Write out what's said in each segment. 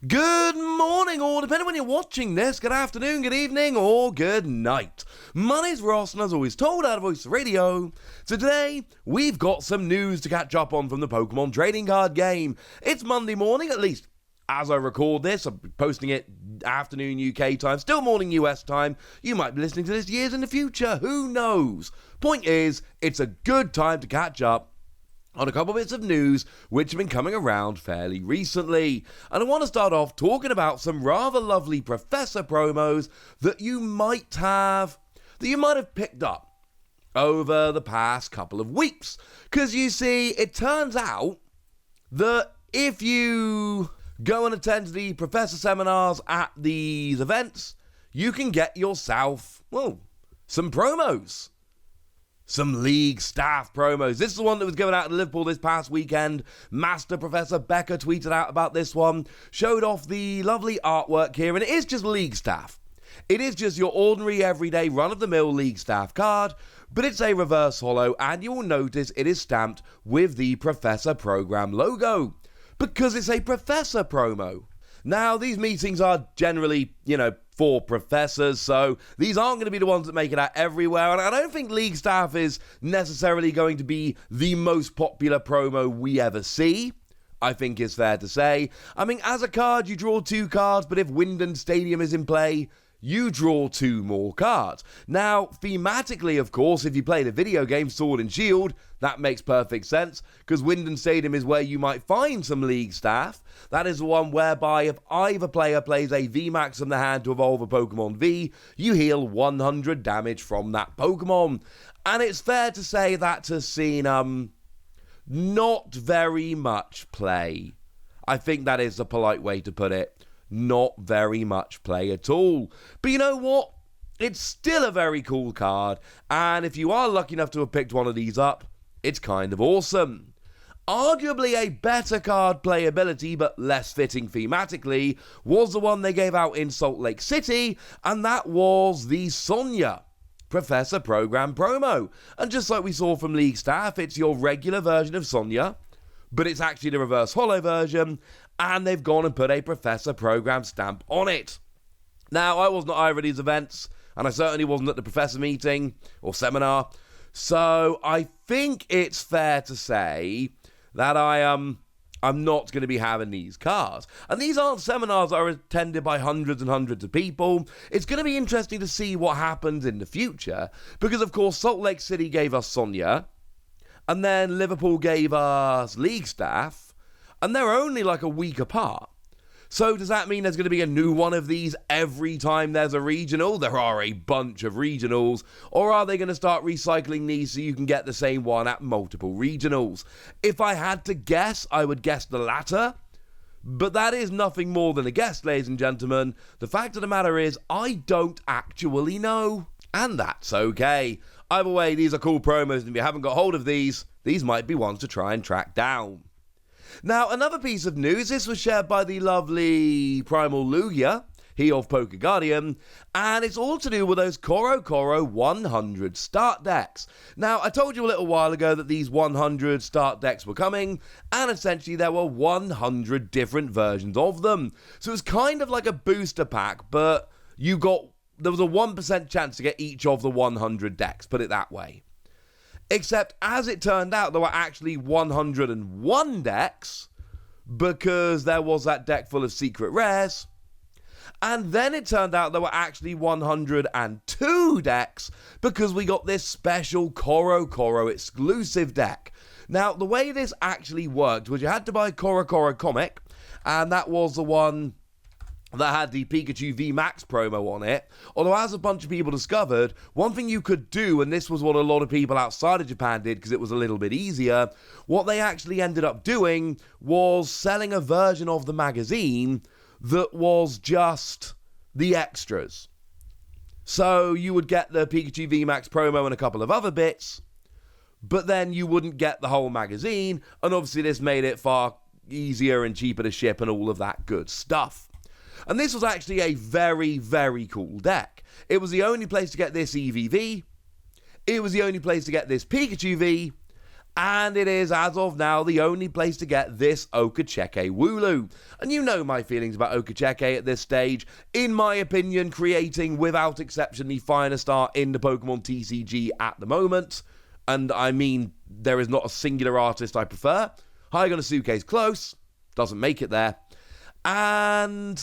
Good morning, or depending when you're watching this, good afternoon, good evening, or good night. My name's Ross, and as always told out of Voice Radio, so today we've got some news to catch up on from the Pokémon trading card game. It's Monday morning, at least as I record this. I'm posting it afternoon UK time, still morning US time. You might be listening to this years in the future, who knows? Point is, it's a good time to catch up on a couple bits of news which have been coming around fairly recently. And I want to start off talking about some rather lovely Professor promos that you might have picked up over the past couple of weeks. Because you see, it turns out that if you go and attend the Professor seminars at these events, you can get yourself, some promos. Some League staff promos. This is the one that was given out in Liverpool this past weekend. Master Professor Becker tweeted out about this one, showed off the lovely artwork here, and it is just League staff. It is just your ordinary, everyday, run-of-the-mill League staff card, but it's a reverse holo, and you will notice it is stamped with the Professor Program logo, because it's a Professor promo. Now, these meetings are generally, for professors, so these aren't going to be the ones that make it out everywhere, and I don't think League staff is necessarily going to be the most popular promo we ever see, I think it's fair to say. I mean, as a card, you draw 2 cards, but if Wyndon Stadium is in play, you draw 2 more cards. Now, thematically, of course, if you play the video game Sword and Shield, that makes perfect sense, because Wyndon Stadium is where you might find some League staff. That is the one whereby if either player plays a VMAX from the hand to evolve a Pokemon V, you heal 100 damage from that Pokemon. And it's fair to say that has seen, not very much play. I think that is the polite way to put it. Not very much play at all. But you know what? It's still a very cool card, and if you are lucky enough to have picked one of these up, it's kind of awesome. Arguably a better card playability, but less fitting thematically, was the one they gave out in Salt Lake City, and that was the Sonya Professor Program promo. And just like we saw from League staff, it's your regular version of Sonya, but it's actually the reverse holo version, and they've gone and put a Professor Program stamp on it. Now, I wasn't at either of these events, and I certainly wasn't at the Professor meeting or seminar, so I think it's fair to say that I'm not going to be having these cards. And these aren't seminars that are attended by hundreds and hundreds of people. It's going to be interesting to see what happens in the future, because of course Salt Lake City gave us Sonya, and then Liverpool gave us League staff, and they're only like a week apart. So does that mean there's going to be a new one of these every time there's a regional? There are a bunch of regionals. Or are they going to start recycling these so you can get the same one at multiple regionals? If I had to guess, I would guess the latter. But that is nothing more than a guess, ladies and gentlemen. The fact of the matter is, I don't actually know. And that's okay. Either way, these are cool promos, and if you haven't got hold of these might be ones to try and track down. Now, another piece of news, this was shared by the lovely Primal Lugia, he of Poké Guardian, and it's all to do with those CoroCoro 100 start decks. Now, I told you a little while ago that these 100 start decks were coming, and essentially there were 100 different versions of them. So it was kind of like a booster pack, but there was a 1% chance to get each of the 100 decks, put it that way. Except, as it turned out, there were actually 101 decks, because there was that deck full of secret rares. And then it turned out there were actually 102 decks, because we got this special CoroCoro exclusive deck. Now, the way this actually worked was you had to buy a CoroCoro comic, and that was the one that had the Pikachu VMAX promo on it. Although, as a bunch of people discovered, one thing you could do, and this was what a lot of people outside of Japan did because it was a little bit easier, what they actually ended up doing was selling a version of the magazine that was just the extras. So you would get the Pikachu VMAX promo and a couple of other bits, but then you wouldn't get the whole magazine, and obviously this made it far easier and cheaper to ship and all of that good stuff. And this was actually a very, very cool deck. It was the only place to get this EVV. It was the only place to get this Pikachu V. And it is, as of now, the only place to get this Okacheke Wooloo. And you know my feelings about Okacheke at this stage. In my opinion, creating, without exception, the finest art in the Pokemon TCG at the moment. And I mean, there is not a singular artist I prefer. Haigonosuke is close, doesn't make it there. And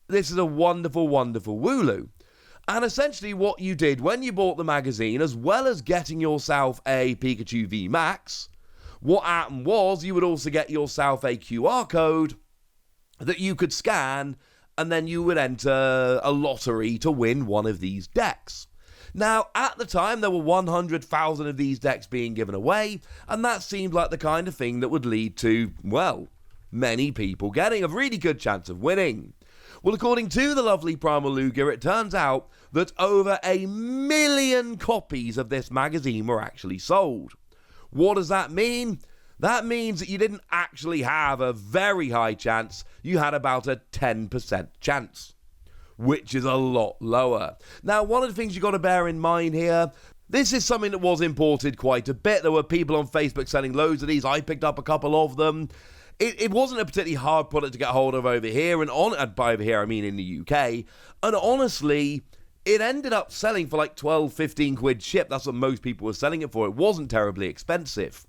this is a wonderful, wonderful Wooloo. And essentially what you did when you bought the magazine, as well as getting yourself a Pikachu V Max, what happened was you would also get yourself a QR code that you could scan, and then you would enter a lottery to win one of these decks. Now, at the time, there were 100,000 of these decks being given away, and that seemed like the kind of thing that would lead to, well, many people getting a really good chance of winning. Well, according to the lovely Primal Lugia, it turns out that over 1 million copies of this magazine were actually sold. What does that mean? That means that you didn't actually have a very high chance, you had about a 10% chance, which is a lot lower. Now, one of the things you've got to bear in mind here, this is something that was imported quite a bit. There were people on Facebook selling loads of these. I picked up a couple of them. It wasn't a particularly hard product to get hold of over here, and by over here I mean in the UK, and honestly, it ended up selling for like 12, 15 quid shipped. That's what most people were selling it for. It wasn't terribly expensive.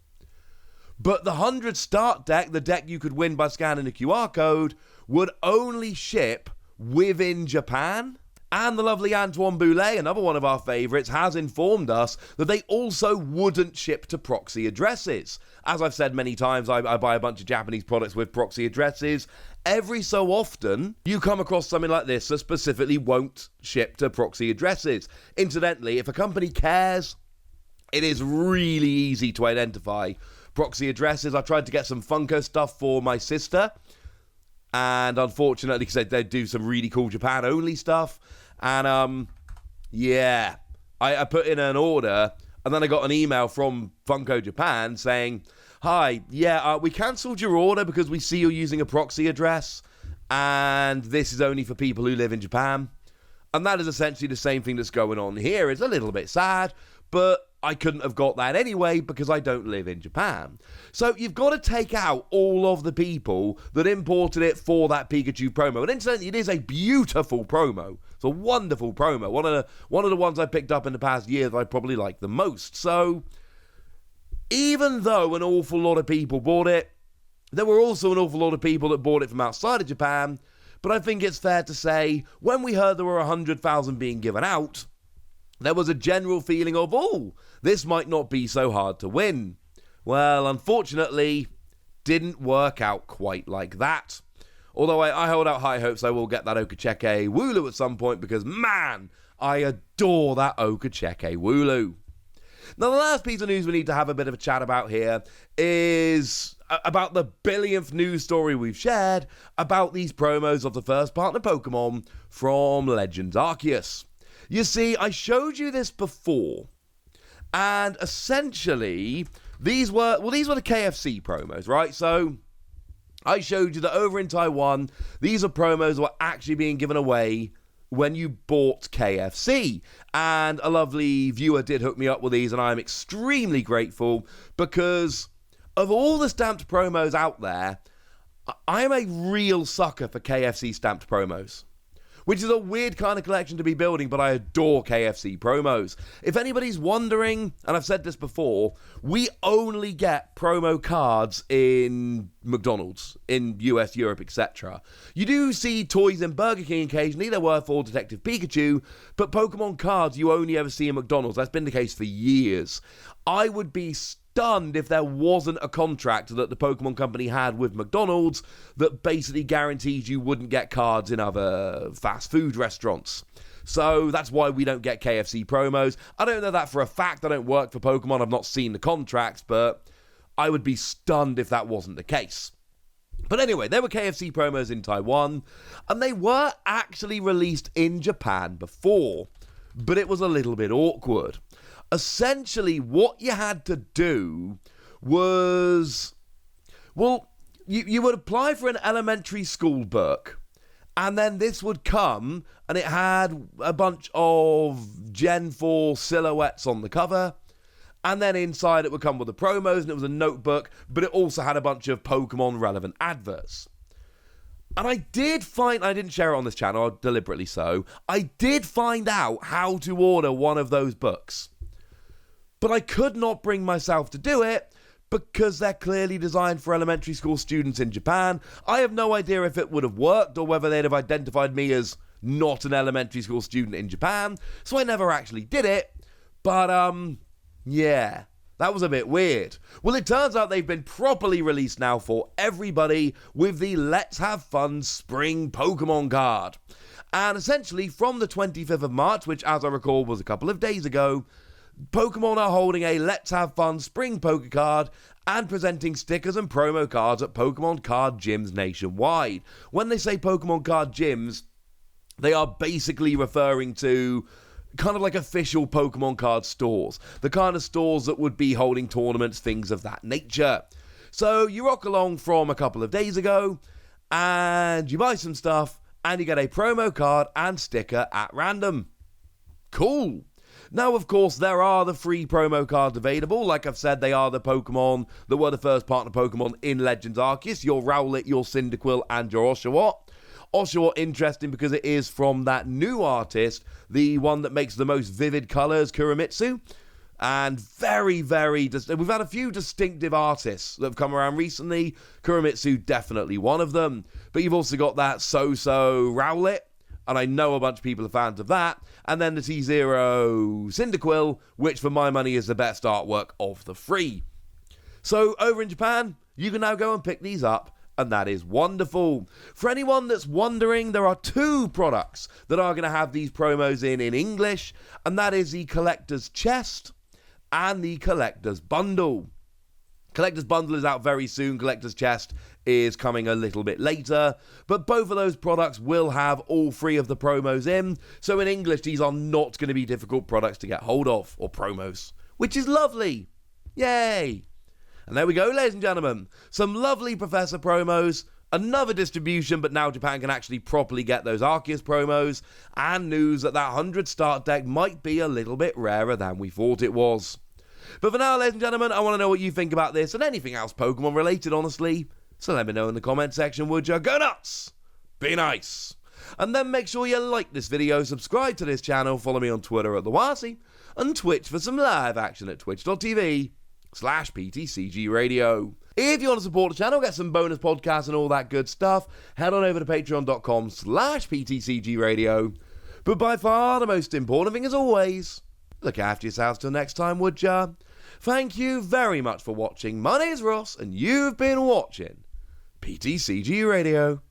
But the 100 start deck, the deck you could win by scanning a QR code, would only ship within Japan. And the lovely Antoine Boulet, another one of our favourites, has informed us that they also wouldn't ship to proxy addresses. As I've said many times, I buy a bunch of Japanese products with proxy addresses. Every so often, you come across something like this that specifically won't ship to proxy addresses. Incidentally, if a company cares, it is really easy to identify proxy addresses. I tried to get some Funko stuff for my sister, and unfortunately, because they do some really cool Japan-only stuff, and yeah, I put in an order, and then I got an email from Funko Japan saying, hi, yeah, we cancelled your order because we see you're using a proxy address, and this is only for people who live in Japan. And that is essentially the same thing that's going on here. It's a little bit sad, but I couldn't have got that anyway because I don't live in Japan. So you've got to take out all of the people that imported it for that Pikachu promo. And incidentally, it is a beautiful promo. It's a wonderful promo. One of the ones I picked up in the past year that I probably like the most. So even though an awful lot of people bought it, there were also an awful lot of people that bought it from outside of Japan. But I think it's fair to say, when we heard there were 100,000 being given out, there was a general feeling of, oh, this might not be so hard to win. Well, unfortunately, didn't work out quite like that. Although I hold out high hopes I will get that Okacheke Wooloo at some point, because, man, I adore that Okacheke Wooloo. Now, the last piece of news we need to have a bit of a chat about here is about the billionth news story we've shared about these promos of the first partner Pokemon from Legends Arceus. You see, I showed you this before, and essentially, these were the KFC promos, right? So, I showed you that over in Taiwan, these are promos that were actually being given away when you bought KFC. And a lovely viewer did hook me up with these, and I'm extremely grateful, because of all the stamped promos out there, I am a real sucker for KFC stamped promos, which is a weird kind of collection to be building, but I adore KFC promos. If anybody's wondering, and I've said this before, we only get promo cards in McDonald's, in US, Europe, etc. You do see toys in Burger King occasionally, they're worth for Detective Pikachu, but Pokemon cards you only ever see in McDonald's. That's been the case for years. I would be stunned if there wasn't a contract that the Pokemon Company had with McDonald's that basically guarantees you wouldn't get cards in other fast food restaurants. So that's why we don't get KFC promos. I don't know that for a fact. I don't work for Pokemon. I've not seen the contracts, but I would be stunned if that wasn't the case. But anyway, there were KFC promos in Taiwan, and they were actually released in Japan before, but it was a little bit awkward. Essentially, what you had to do was, well, you would apply for an elementary school book, and then this would come, and it had a bunch of Gen 4 silhouettes on the cover, And then inside it would come with the promos, and it was a notebook, but it also had a bunch of Pokemon relevant adverts. And I didn't share it on this channel, deliberately so, I did find out how to order one of those books. But I could not bring myself to do it, because they're clearly designed for elementary school students in Japan. I have no idea if it would have worked, or whether they'd have identified me as not an elementary school student in Japan, so I never actually did it. But, yeah, that was a bit weird. Well, it turns out they've been properly released now for everybody with the Let's Have Fun Spring Pokemon card. And essentially, from the 25th of March, which as I recall was a couple of days ago, Pokemon are holding a Let's Have Fun Spring Poke Card and presenting stickers and promo cards at Pokemon card gyms nationwide. When they say Pokemon card gyms, they are basically referring to kind of like official Pokemon card stores. The kind of stores that would be holding tournaments, things of that nature. So you rock along from a couple of days ago, and you buy some stuff, and you get a promo card and sticker at random. Cool. Now, of course, there are the free promo cards available. Like I've said, they are the Pokemon that were the first partner Pokemon in Legends Arceus. Your Rowlet, your Cyndaquil, and your Oshawott. Oshawott interesting because it is from that new artist, the one that makes the most vivid colours, Kurimitsu. And very, we've had a few distinctive artists that have come around recently. Kurimitsu, definitely one of them. But you've also got that So-So Rowlet, and I know a bunch of people are fans of that. And then the T0 Cyndaquil, which for my money is the best artwork of the three. So over in Japan, you can now go and pick these up, and that is wonderful. For anyone that's wondering, there are two products that are going to have these promos in English, and that is the Collector's Chest and the Collector's Bundle. Collector's Bundle is out very soon. Collector's Chest is coming a little bit later. But both of those products will have all three of the promos in. So in English, these are not going to be difficult products to get hold of, or promos, which is lovely. Yay! And there we go, ladies and gentlemen. Some lovely Professor promos. Another distribution, but now Japan can actually properly get those Arceus promos. And news that 100 start deck might be a little bit rarer than we thought it was. But for now, ladies and gentlemen, I want to know what you think about this and anything else Pokemon related, honestly. So let me know in the comment section, would you? Go nuts! Be nice! And then make sure you like this video, subscribe to this channel, follow me on Twitter at TheWasi, and Twitch for some live action at twitch.tv/PTCG Radio. If you want to support the channel, get some bonus podcasts and all that good stuff, head on over to patreon.com/PTCG Radio. But by far the most important thing, as always, look after yourselves till next time, would ya? Thank you very much for watching. My name is Ross, and you've been watching PTCG Radio.